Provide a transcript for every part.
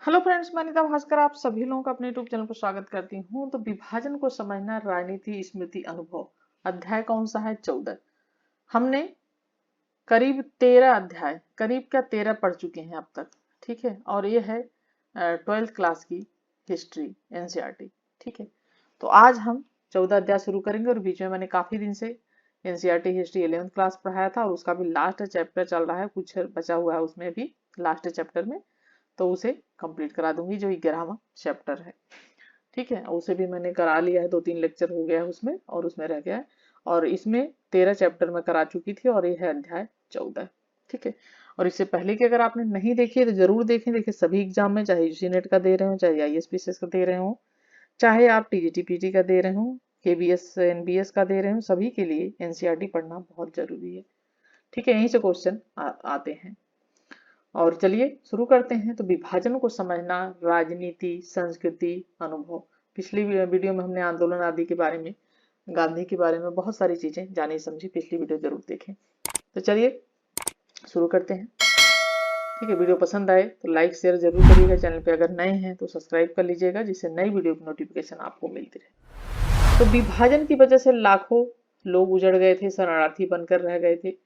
Hello friends, मैं अनिता भास्कर आप सभी लोगों का अपने यूट्यूब चैनल पर स्वागत करती हूँ। तो विभाजन को समझना, राजनीति, स्मृति, अनुभव। अध्याय कौन सा है? 14। हमने करीब 13 अध्याय, करीब क्या 13 पढ़ चुके हैं अब तक। ठीक है, और ये है 12th क्लास की हिस्ट्री एनसीईआरटी। ठीक है, तो आज हम 14 अध्याय शुरू करेंगे। और बीच में मैंने काफी दिन से एनसीईआरटी हिस्ट्री 11th क्लास पढ़ाया था, और उसका भी लास्ट चैप्टर चल रहा है, कुछ बचा हुआ है उसमें भी लास्ट चैप्टर में। तो उसे कंप्लीट करा दूंगी, जो 11वां चैप्टर है। ठीक है, उसे भी मैंने करा लिया है, 2-3 लेक्चर हो गया है उसमें, और उसमें रह गया है। और इसमें 13 चैप्टर में करा चुकी थी, और ये है अध्याय 14। ठीक है, और इससे पहले की अगर आपने नहीं देखी है तो जरूर देखें। देखिए, सभी एग्जाम में, चाहे यूजी नेट का दे रहे हो, चाहे आईएसपीसीएस का दे रहे हो, चाहे आप टीजीटी पीटी का दे रहे हो, केबीएस एनबीएस का दे रहे हो, सभी के लिए एनसीईआरटी पढ़ना बहुत जरूरी है। ठीक है, यहीं से क्वेश्चन आते हैं। और चलिए शुरू करते हैं। तो विभाजन को समझना, राजनीति, संस्कृति, अनुभव। पिछली वीडियो में हमने आंदोलन आदि के बारे में, गांधी के बारे में बहुत सारी चीजें जानी समझी। पिछली वीडियो जरूर देखें। तो चलिए शुरू करते हैं। ठीक है, वीडियो पसंद आए तो लाइक शेयर जरूर करिएगा। चैनल पे अगर नए हैं तो सब्सक्राइब कर लीजिएगा, जिससे नई वीडियो की नोटिफिकेशन आपको मिलती रहे। तो विभाजन की वजह से लाखों लोग उजड़ गए थे, शरणार्थी बनकर रह गए थे।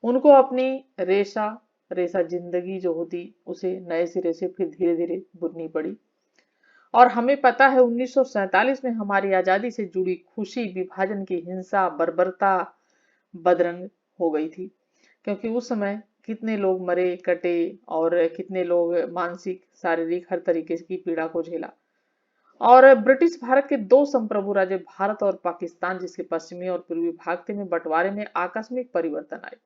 उनको अपनी रेशा रेशा जिंदगी जो होती, उसे नए सिरे से फिर धीरे धीरे बुननी पड़ी। और हमें पता है 1947 में हमारी आजादी से जुड़ी खुशी विभाजन की हिंसा, बर्बरता, बदरंग हो गई थी। क्योंकि उस समय कितने लोग मरे कटे, और कितने लोग मानसिक शारीरिक हर तरीके की पीड़ा को झेला। और ब्रिटिश भारत के दो संप्रभु राज्य भारत और पाकिस्तान, जिसके पश्चिमी और पूर्वी भाग थे, में बंटवारे में आकस्मिक परिवर्तन आए।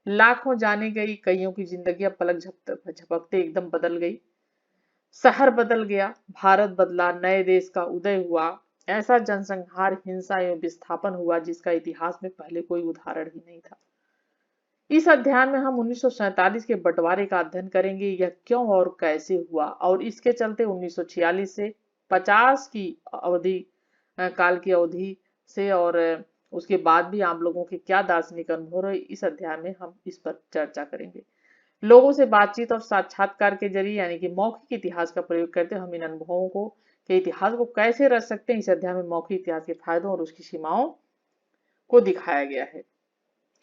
लाखों जाने गई, कईयों की जिंदगी पलक झपकते एकदम बदल गई। शहर बदल गया, भारत बदला, नए देश का उदय हुआ। ऐसा जनसंहार, हिंसा एवं विस्थापन हुआ जिसका इतिहास में पहले कोई उदाहरण ही नहीं था। इस अध्याय में हम 1947 के बंटवारे का अध्ययन करेंगे। यह क्यों और कैसे हुआ, और इसके चलते 1946 से 50 की अवधि, काल की अवधि से, और उसके बाद भी आम लोगों के क्या दार्शनिक अनुभव रहे, इस अध्याय में हम इस पर चर्चा करेंगे। लोगों से बातचीत और साक्षात्कार के जरिए, यानी कि मौखिक इतिहास का प्रयोग करते हम इन अनुभवों को के इतिहास को कैसे रच सकते हैं। इस अध्याय में मौखिक इतिहास के फायदों और उसकी सीमाओं को दिखाया गया है।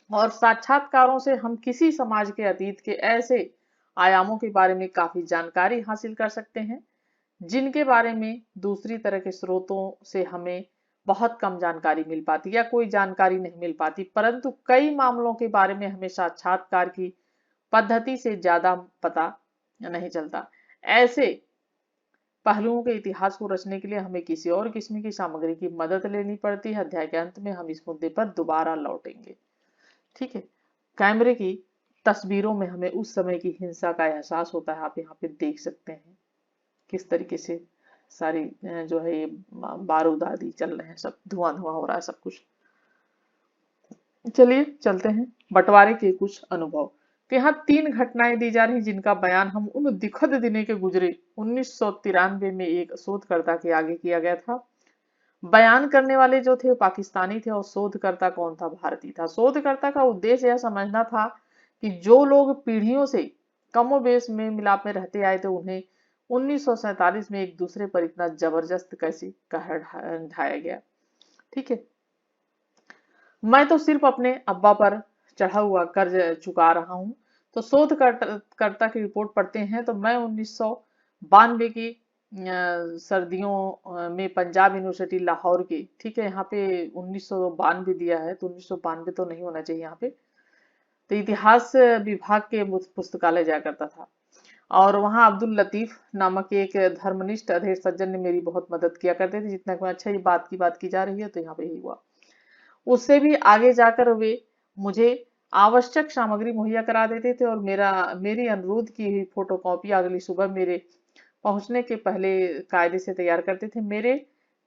और साक्षात्कारों से हम किसी समाज के अतीत के ऐसे आयामों के बारे में काफी जानकारी हासिल कर सकते हैं, जिनके बारे में दूसरी तरह के स्रोतों से हमें बहुत कम जानकारी मिल पाती, या कोई जानकारी नहीं मिल पाती। परंतु कई मामलों के बारे में हमें साक्षात्कार की पद्धति से ज्यादा पता नहीं चलता। ऐसे पहलुओं के इतिहास को रचने के लिए हमें किसी और किस्म की सामग्री की मदद लेनी पड़ती है। अध्याय के अंत में हम इस मुद्दे पर दोबारा लौटेंगे। ठीक है, कैमरे की तस्वीरों में हमें उस समय की हिंसा का एहसास होता है। आप यहाँ पे देख सकते हैं किस तरीके से सारी जो है ये बारूद आदि चल रहे हैं, सब धुआं धुआं हो रहा है सब कुछ। चलिए चलते हैं बंटवारे के कुछ अनुभव। तो यहाँ 3 घटनाएं दी जा रही जिनका बयान हम उन दुखद दिनों के गुजरे 1993 में एक शोधकर्ता के आगे किया गया था। बयान करने वाले जो थे वो पाकिस्तानी थे, और शोधकर्ता कौन था? भारतीय था। शोधकर्ता का उद्देश्य यह समझना था कि जो लोग पीढ़ियों से कमोबेश में मिलाप में रहते आए थे, उन्हें 1947 में एक दूसरे पर इतना जबरदस्त कैसे कहर ढाया गया। ठीक है, मैं तो सिर्फ अपने अब्बा पर चढ़ा हुआ कर्ज चुका रहा हूं। तो शोधकर्ता की रिपोर्ट पढ़ते हैं। तो मैं 1992 की सर्दियों में पंजाब यूनिवर्सिटी लाहौर की, ठीक है, यहाँ पे 1992 दिया है, तो 1992 तो नहीं होना चाहिए यहाँ पे। तो इतिहास विभाग के पुस्तकालय जाया करता था, और वहाँ अब्दुल लतीफ नामक एक धर्मनिष्ठ अधेड़ सज्जन ने मेरी बहुत मदद किया करते थे। जितना कि अच्छा, ये बात की जा रही है, तो यहाँ पे ही हुआ। उससे भी आगे जाकर वे मुझे आवश्यक सामग्री मुहैया करा देते थे, और मेरी अनुरोध की हुई फोटोकॉपी अगली सुबह मेरे पहुंचने के पहले कायदे से तैयार करते थे। मेरे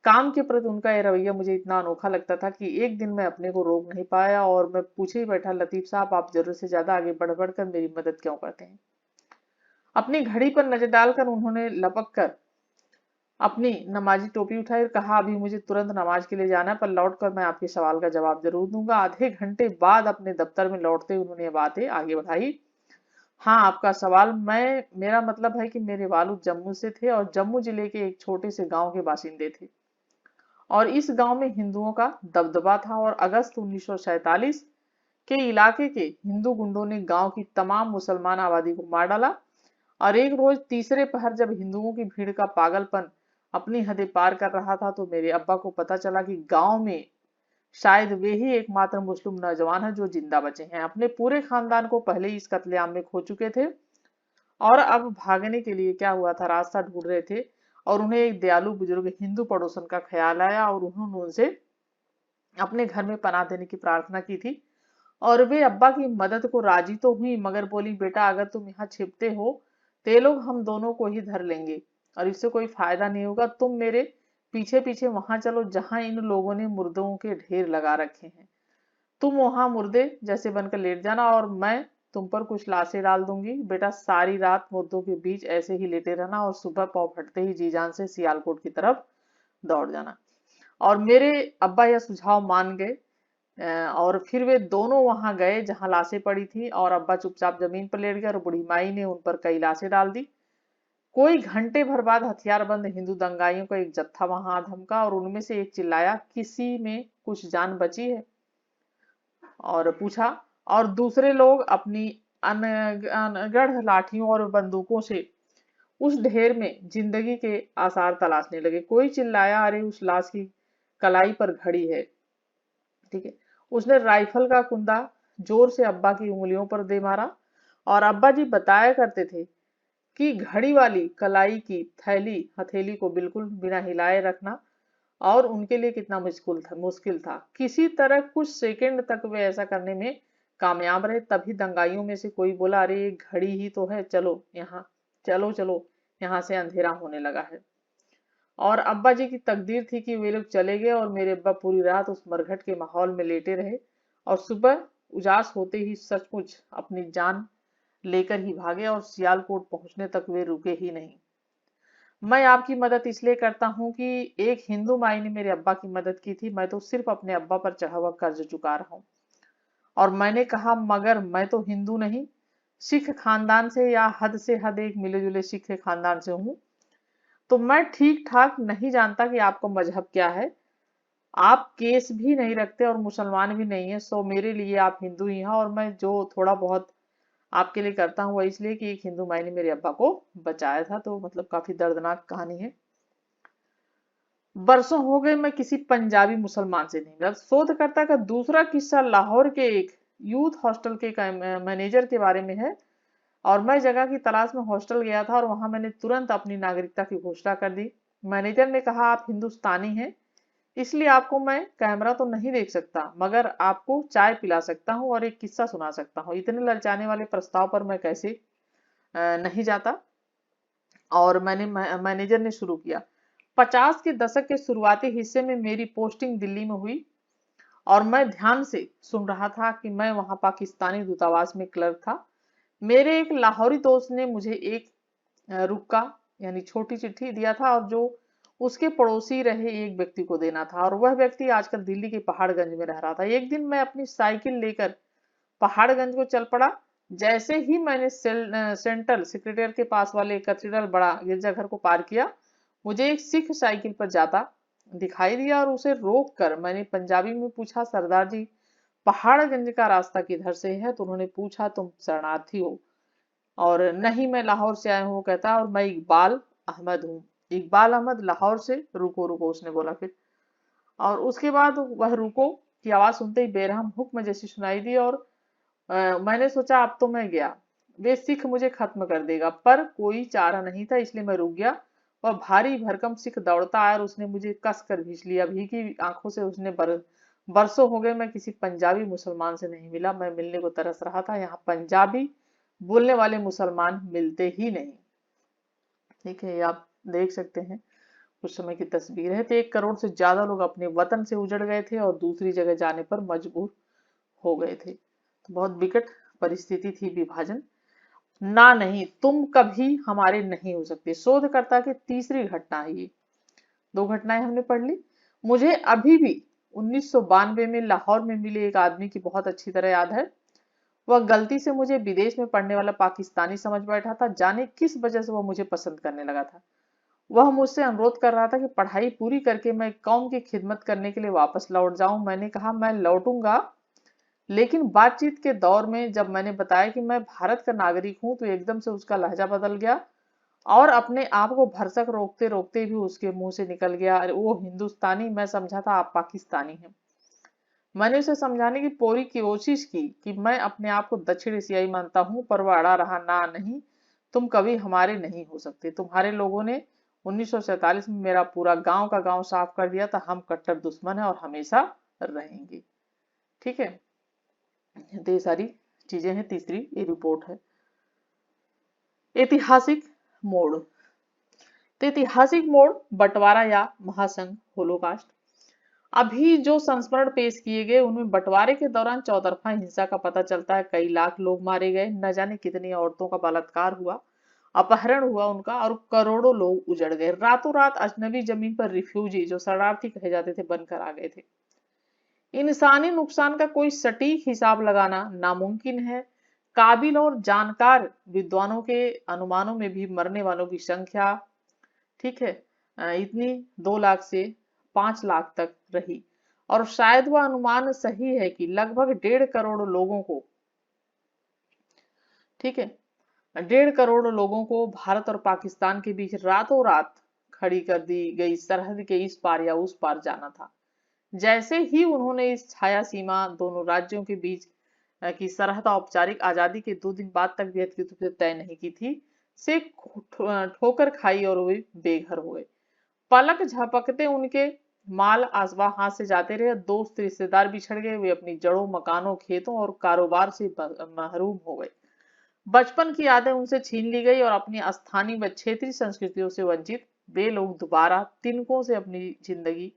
काम के प्रति उनका यह रवैया मुझे इतना अनोखा लगता था कि एक दिन मैं अपने को रोक नहीं पाया, और मैं पूछे ही बैठा, लतीफ साहब, आप जरूरत से ज्यादा आगे बढ़ बढ़ कर मेरी मदद क्यों करते हैं? अपनी घड़ी पर नजर डालकर उन्होंने लपक कर अपनी नमाजी टोपी उठाई और कहा, अभी मुझे तुरंत नमाज के लिए जाना है, पर लौटकर मैं आपके सवाल का जवाब जरूर दूंगा। आधे घंटे बाद अपने दफ्तर में लौटते उन्होंने बातें आगे बढ़ाई। हाँ, आपका सवाल, मेरा मतलब है कि मेरे वालिद जम्मू से थे और जम्मू जिले के एक छोटे से गांव के बाशिंदे थे। और इस गांव में हिंदुओं का दबदबा था और अगस्त 1947 के इलाके के हिंदू गुंडों ने गांव की तमाम मुसलमान आबादी को मार डाला। और एक रोज तीसरे पहर जब हिंदुओं की भीड़ का पागलपन अपनी हदें पार कर रहा था तो मेरे अब्बा को पता चला कि गांव में शायद वे ही एकमात्र मुस्लिम नौजवान है जो जिंदा बचे हैं। अपने पूरे खानदान को पहले ही इस कत्लेआम में खो चुके थे और अब भागने के लिए क्या हुआ था, रास्ता ढूंढ रहे थे और उन्हें एक दयालु बुजुर्ग हिंदू पड़ोसन का ख्याल आया और उन्होंने उनसे अपने घर में पनाह देने की प्रार्थना की थी। और वे अब्बा की मदद को राजी तो हुई मगर बोली, बेटा अगर तुम यहाँ छिपते हो तो ये लोग हम दोनों को ही धर लेंगे और इससे कोई फायदा नहीं होगा। तुम मेरे पीछे पीछे वहां चलो जहां इन लोगों ने मुर्दों के ढेर लगा रखे हैं। तुम वहां मुर्दे जैसे बनकर लेट जाना और मैं तुम पर कुछ लाशें डाल दूंगी। बेटा सारी रात मुर्दों के बीच ऐसे ही लेटे रहना और सुबह पाँव फटते ही जी जान से सियालकोट की तरफ दौड़ जाना। और मेरे अब्बा यह सुझाव मान गए। और फिर वे दोनों वहां गए जहां लाशें पड़ी थी और अब्बा चुपचाप जमीन पर लेट गए और बूढ़ी माई ने उन पर कई लाशें डाल दी। कोई घंटे भर बाद हथियारबंद हिंदू दंगाइयों का एक जत्था वहां धमका और उनमें से एक चिल्लाया, किसी में कुछ जान बची है? और पूछा। और दूसरे लोग अपनी अनगढ़ लाठियों और बंदूकों से उस ढेर में जिंदगी के आसार तलाशने लगे। कोई चिल्लाया, अरे उस लाश की कलाई पर घड़ी है। ठीक है। उसने राइफल का कुंदा जोर से अब्बा की उंगलियों पर दे मारा। और अब्बा जी बताया करते थे कि घड़ी वाली कलाई की थैली हथेली को बिल्कुल बिना हिलाए रखना और उनके लिए कितना मुश्किल था। किसी तरह कुछ सेकंड तक वे ऐसा करने में कामयाब रहे। तभी दंगाइयों में से कोई बोला, अरे ये घड़ी ही तो है, चलो यहाँ, चलो चलो, यहाँ से अंधेरा होने लगा है। और अब्बा जी की तकदीर थी कि वे लोग चले गए और मेरे अब्बा पूरी रात उस मरघट के माहौल में लेटे रहे और सुबह उजास होते ही सचमुच अपनी जान लेकर ही भागे और सियालकोट पहुंचने तक वे रुके ही नहीं। मैं आपकी मदद इसलिए करता हूँ कि एक हिंदू माई ने मेरे अब्बा की मदद की थी, मैं तो सिर्फ अपने अब्बा पर चढ़ा हुआ कर्ज चुका रहा हूँ। और मैंने कहा, मगर मैं तो हिंदू नहीं, सिख खानदान से या हद से हद एक मिले जुले सिख खानदान से हूँ। तो मैं ठीक ठाक नहीं जानता कि आपका मजहब क्या है। आप केस भी नहीं रखते और मुसलमान भी नहीं है, सो मेरे लिए आप हिंदू ही हैं। और मैं जो थोड़ा बहुत आपके लिए करता हूँ वह इसलिए कि एक हिंदू माई ने मेरे अब्बा को बचाया था। तो मतलब काफी दर्दनाक कहानी है। बरसों हो गए मैं किसी पंजाबी मुसलमान से नहीं मिला। शोधकर्ता का दूसरा किस्सा लाहौर के एक यूथ हॉस्टल के मैनेजर के बारे में है। और मैं जगह की तलाश में हॉस्टल गया था और वहां मैंने तुरंत अपनी नागरिकता की घोषणा कर दी। मैनेजर ने कहा, आप हिंदुस्तानी हैं, इसलिए आपको मैं कैमरा तो नहीं देख सकता मगर आपको चाय पिला सकता हूँ और एक किस्सा सुना सकता हूँ। इतने ललचाने वाले प्रस्ताव पर मैं कैसे नहीं जाता। और मैनेजर ने शुरू किया। 50 के दशक के शुरुआती हिस्से में मेरी पोस्टिंग दिल्ली में हुई और मैं ध्यान से सुन रहा था कि मैं वहां पाकिस्तानी दूतावास में क्लर्क था। मेरे एक लाहौरी दोस्त ने मुझे एक रुक्का यानी छोटी चिट्ठी दिया था और जो उसके पड़ोसी रहे एक व्यक्ति को देना था और वह व्यक्ति आजकल दिल्ली के पहाड़गंज में रह रहा था। एक दिन मैं अपनी साइकिल लेकर पहाड़गंज को चल पड़ा। जैसे ही मैंने सेंट्रल सेक्रेटरी के पास वाले कैथेड्रल बड़ा गिरजाघर को पार किया, मुझे एक सिख साइकिल पर जाता दिखाई दिया और उसे रोक कर मैंने पंजाबी में पूछा, सरदार जी पहाड़गंज का रास्ता किधर से है? तो उन्होंने पूछा, तुम शरणार्थी हो? और नहीं, मैं लाहौर से आया हूँ, कहता, और मैं इकबाल अहमद हूँ। इकबाल अहमद लाहौर से? रुको रुको, उसने बोला फिर। और उसके बाद वह रुको की आवाज सुनते ही बेरहम हुक्म जैसी सुनाई दी और मैंने सोचा अब तो मैं गया, वे सिख मुझे खत्म कर देगा। पर कोई चारा नहीं था इसलिए मैं रुक गया। वह भारी भरकम सिख दौड़ता आया और उसने मुझे कस कर खींच लिया। भीगी आंखों से उसने बरसों हो गए मैं किसी पंजाबी मुसलमान से नहीं मिला। मैं मिलने को तरस रहा था, यहाँ पंजाबी बोलने वाले मुसलमान मिलते ही नहीं। ठीक है, ये आप देख सकते हैं उस समय की तस्वीर है। तो 1 करोड़ से ज्यादा लोग अपने वतन से उजड़ गए थे और दूसरी जगह जाने पर मजबूर हो गए थे। तो बहुत विकट परिस्थिति थी विभाजन। ना, नहीं, तुम कभी हमारे नहीं हो सकते, शोधकर्ता की तीसरी घटना है ये। 2 घटनाएं हमने पढ़ ली। मुझे अभी भी 1992 में लाहौर में मिले एक आदमी की बहुत अच्छी तरह याद है। वह गलती से मुझे विदेश में पढ़ने वाला पाकिस्तानी समझ बैठा था। जाने किस वजह से वह मुझे पसंद करने लगा था। वह मुझसे अनुरोध कर रहा था कि पढ़ाई पूरी करके मैं कौम की खिदमत करने के लिए वापस लौट जाऊं। मैंने कहा मैं लौटूंगा, लेकिन बातचीत के दौर में जब मैंने बताया कि मैं भारत का नागरिक हूं, तो एकदम से उसका लहजा बदल गया और अपने आप को भरसक रोकते रोकते भी उसके मुंह से निकल गया, अरे वो हिंदुस्तानी, मैं समझा था आप पाकिस्तानी हैं। मैंने उसे समझाने की पूरी कोशिश की कि मैं अपने आप को दक्षिण एशियाई मानता हूं, पर वह अड़ा रहा, ना नहीं, तुम कभी हमारे नहीं हो सकते। तुम्हारे लोगों ने 1947 में मेरा पूरा गांव का गांव साफ कर दिया था। हम कट्टर दुश्मन है और हमेशा रहेंगे। ठीक है, तो ये सारी चीजें हैं। तीसरी ये रिपोर्ट है। ऐतिहासिक मोड़। तो ऐतिहासिक मोड़, बंटवारा या महासंघ, होलोकास्ट। अभी जो संस्मरण पेश किए गए उनमें बंटवारे के दौरान चौतरफा हिंसा का पता चलता है। कई लाख लोग मारे गए, न जाने कितनी औरतों का बलात्कार हुआ, अपहरण हुआ उनका, और करोड़ों लोग उजड़ गए। रातों रात अजनबी जमीन पर रिफ्यूजी, जो शरणार्थी कहे जाते थे, बनकर आ गए थे। इंसानी नुकसान का कोई सटीक हिसाब लगाना नामुमकिन है। काबिल और जानकार विद्वानों के अनुमानों में भी मरने वालों की संख्या, ठीक है, इतनी 2 लाख से 5 लाख तक रही। और शायद वह अनुमान सही है कि लगभग 1.5 करोड़ लोगों को, ठीक है, 1.5 करोड़ लोगों को भारत और पाकिस्तान के बीच रातों रात खड़ी कर दी गई सरहद के इस पार या उस पार जाना था। जैसे ही उन्होंने इस छाया सीमा दोनों राज्यों के बीच की सरहद औपचारिक आजादी के 2 दिन बाद तक भी अधिकृत रूप से तय नहीं की थी, से ठोकर खाई और वे बेघर हुए। पलक झपकते उनके माल आसबा हाथ से जाते रहे। दोस्त रिश्तेदार बिछड़ गए, वे अपनी जड़ों, मकानों, खेतों और कारोबार से महरूम हो गए। बचपन की यादें उनसे छीन ली गई और अपनी स्थानीय व क्षेत्रीय संस्कृतियों से वंचित वे लोग दोबारा तिनकों से अपनी जिंदगी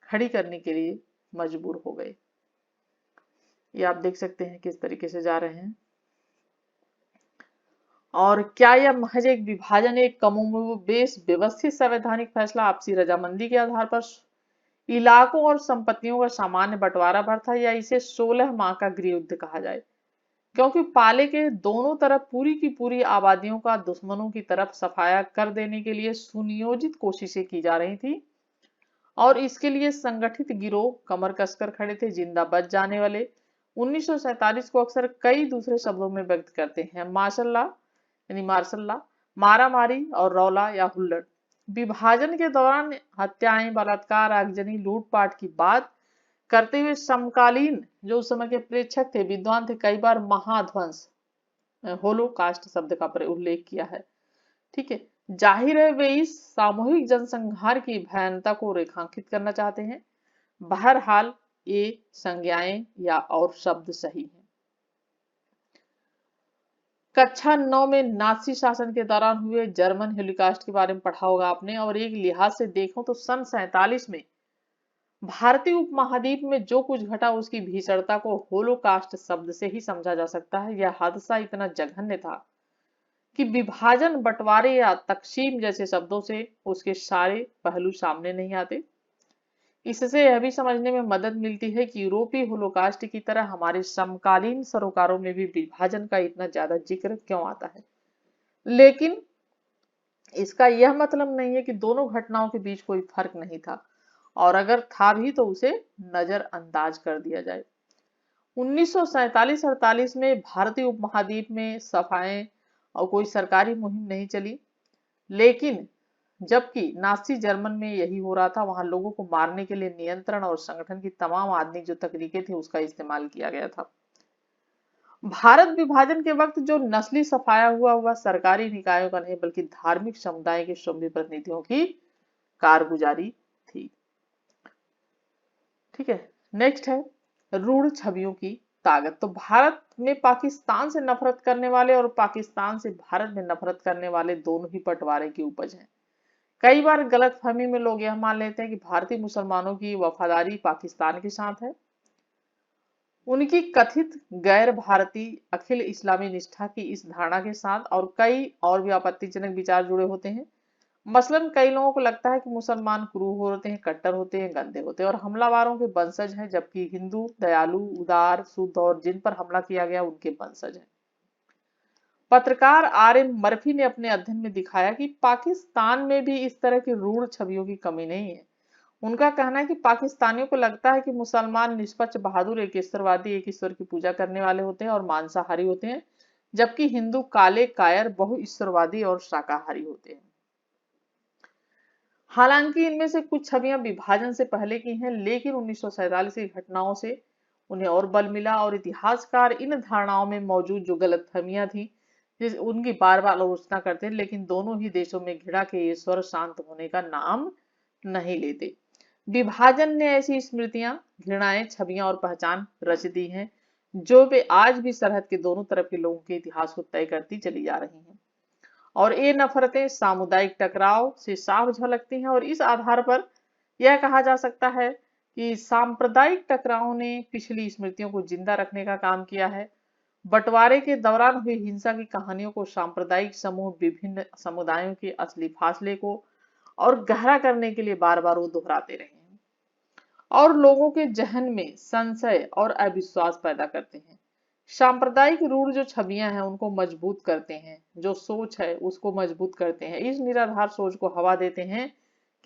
खड़ी करने के लिए मजबूर हो गए। ये आप देख सकते हैं किस तरीके से जा रहे हैं। और क्या यह महज एक विभाजन, एक कमोबेश व्यवस्थित संवैधानिक फैसला आपसी रजामंदी के आधार पर इलाकों और संपत्तियों का सामान्य बंटवारा भर था, या इसे 16 माह का गृह युद्ध कहा जाए? क्योंकि पाले के दोनों तरफ पूरी की पूरी आबादियों का दुश्मनों की तरफ सफाया कर देने के लिए सुनियोजित कोशिशें की जा रही थी, और इसके लिए संगठित गिरोह कमर कसकर खड़े थे। जिंदा बच जाने वाले 1947 को अक्सर कई दूसरे शब्दों में व्यक्त करते हैं, माशाल्लाह, यानी मार्शल्ला, मारा मारी और रौला या हुल्लड़। विभाजन के दौरान हत्याएं, बलात्कार, आगजनी, लूटपाट की बात करते हुए समकालीन जो उस समय के प्रेक्षक थे, विद्वान थे, कई बार महाध्वंस, होलोकास्ट शब्द का उल्लेख किया है। ठीक है, जाहिर है वे इस सामूहिक जनसंहार की भयानकता को रेखांकित करना चाहते हैं। बहरहाल ये संज्ञाएं या और शब्द सही हैं। कक्षा 9 में नाजी शासन के दौरान हुए जर्मन होलोकास्ट के बारे में पढ़ा होगा आपने, और एक लिहाज से देखो तो सन 47 में भारतीय उपमहाद्वीप में जो कुछ घटा उसकी भीषणता को होलोकास्ट शब्द से ही समझा जा सकता है। यह हादसा इतना जघन्य था कि विभाजन, बंटवारे या तकसीम जैसे शब्दों से उसके सारे पहलू सामने नहीं आते। इससे यह भी समझने में मदद मिलती है कि यूरोपीय होलोकास्ट की तरह हमारे समकालीन सरोकारों में भी विभाजन का इतना ज्यादा जिक्र क्यों आता है। लेकिन इसका यह मतलब नहीं है कि दोनों घटनाओं के बीच कोई फर्क नहीं था, और अगर था भी तो उसे नजरअंदाज कर दिया जाए। 1947-48 में भारतीय उपमहाद्वीप में सफाएं और कोई सरकारी मुहिम नहीं चली, लेकिन जबकि नाजी जर्मन में यही हो रहा था, वहां लोगों को मारने के लिए नियंत्रण और संगठन की तमाम आधुनिक जो तकनीकें थी उसका इस्तेमाल किया गया था। भारत विभाजन के वक्त जो नस्ली सफाया हुआ सरकारी निकायों का नहीं बल्कि धार्मिक समुदाय के सभ्य प्रतिनिधियों की कारगुजारी थी। ठीक है, नेक्स्ट है रूढ़ छवियों की ताकत। तो भारत में पाकिस्तान से नफरत करने वाले और पाकिस्तान से भारत में नफरत करने वाले दोनों ही बंटवारे की उपज हैं। कई बार गलतफहमी में लोग यह मान लेते हैं कि भारतीय मुसलमानों की वफादारी पाकिस्तान के साथ है, उनकी कथित गैर भारतीय अखिल इस्लामी निष्ठा की इस धारणा के साथ और कई और भी आपत्तिजनक विचार जुड़े होते हैं। मसलन कई लोगों को लगता है कि मुसलमान क्रूर होते हैं, कट्टर होते हैं, गंदे होते हैं और हमलावरों के वंशज हैं, जबकि हिंदू दयालु, उदार, शुद्ध और जिन पर हमला किया गया उनके वंशज हैं। पत्रकार आर.एम. मर्फी ने अपने अध्ययन में दिखाया कि पाकिस्तान में भी इस तरह की रूढ़ छवियों की कमी नहीं है। उनका कहना है कि पाकिस्तानियों को लगता है कि मुसलमान निष्पक्ष, बहादुर, एक ईश्वरवादी, एक ईश्वर की पूजा करने वाले होते हैं और मांसाहारी होते हैं, जबकि हिंदू काले, कायर, बहु ईश्वरवादी और शाकाहारी होते हैं। हालांकि इनमें से कुछ छवियां विभाजन से पहले की हैं, लेकिन 1947 की घटनाओं से उन्हें और बल मिला और इतिहासकार इन धारणाओं में मौजूद जो गलतफहमियां थी उनकी बार बार आलोचना करते हैं, लेकिन दोनों ही देशों में घृणा के ये स्वर शांत होने का नाम नहीं लेते। विभाजन ने ऐसी स्मृतियां, घृणाएं, छवियां और पहचान रच दी हैं जो वे आज भी सरहद के दोनों तरफ के लोगों के इतिहास को तय करती चली जा रही हैं। और ये नफरतें सामुदायिक टकराव से साफ झलकती हैं और इस आधार पर यह कहा जा सकता है कि सांप्रदायिक टकराव ने पिछली स्मृतियों को जिंदा रखने का काम किया है। बंटवारे के दौरान हुई हिंसा की कहानियों को सांप्रदायिक समूह विभिन्न समुदायों के असली फासले को और गहरा करने के लिए बार बार वो दोहराते रहे हैं और लोगों के जहन में संशय और अविश्वास पैदा करते हैं। सांप्रदायिक रूढ़ जो छवियां हैं उनको मजबूत करते हैं, जो सोच है उसको मजबूत करते हैं, इस निराधार सोच को हवा देते हैं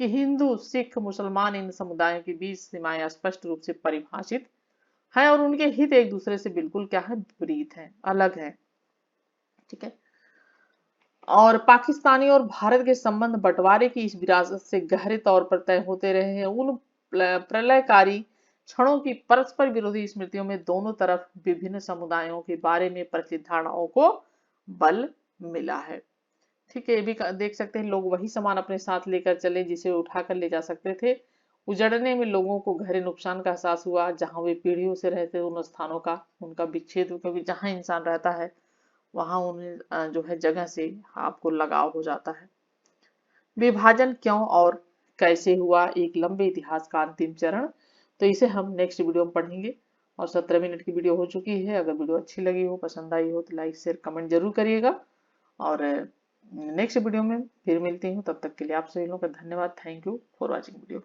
कि हिंदू, सिख, मुसलमान, इन समुदायों के बीच सीमाएं स्पष्ट रूप से परिभाषित हैं और उनके हित एक दूसरे से बिल्कुल क्या है, विपरीत हैं, अलग है। ठीक है। और पाकिस्तानी और भारत के संबंध बंटवारे की इस विरासत से गहरे तौर पर तय होते रहे हैं। उन प्रलयकारी क्षणों की परस्पर विरोधी स्मृतियों में दोनों तरफ विभिन्न समुदायों के बारे में प्रचलित धारणाओं को बल मिला है। ठीक है, ये भी देख सकते हैं, लोग वही सामान अपने साथ लेकर चले जिसे उठाकर ले जा सकते थे। उजड़ने में लोगों को गहरे नुकसान का एहसास हुआ, जहां वे पीढ़ियों से रहते उन स्थानों का उनका विच्छेद, क्योंकि जहां इंसान रहता है वहां उन्हें जो है जगह से आपको लगाव हो जाता है। विभाजन क्यों और कैसे हुआ, एक लंबे इतिहास का अंतिम चरण, तो इसे हम नेक्स्ट वीडियो में पढ़ेंगे। और 17 मिनट की वीडियो हो चुकी है। अगर वीडियो अच्छी लगी हो, पसंद आई हो तो लाइक, शेयर, कमेंट जरूर करिएगा और नेक्स्ट वीडियो में फिर मिलती हूँ। तब तक के लिए आप सभी लोगों का धन्यवाद। Thank you for watching video.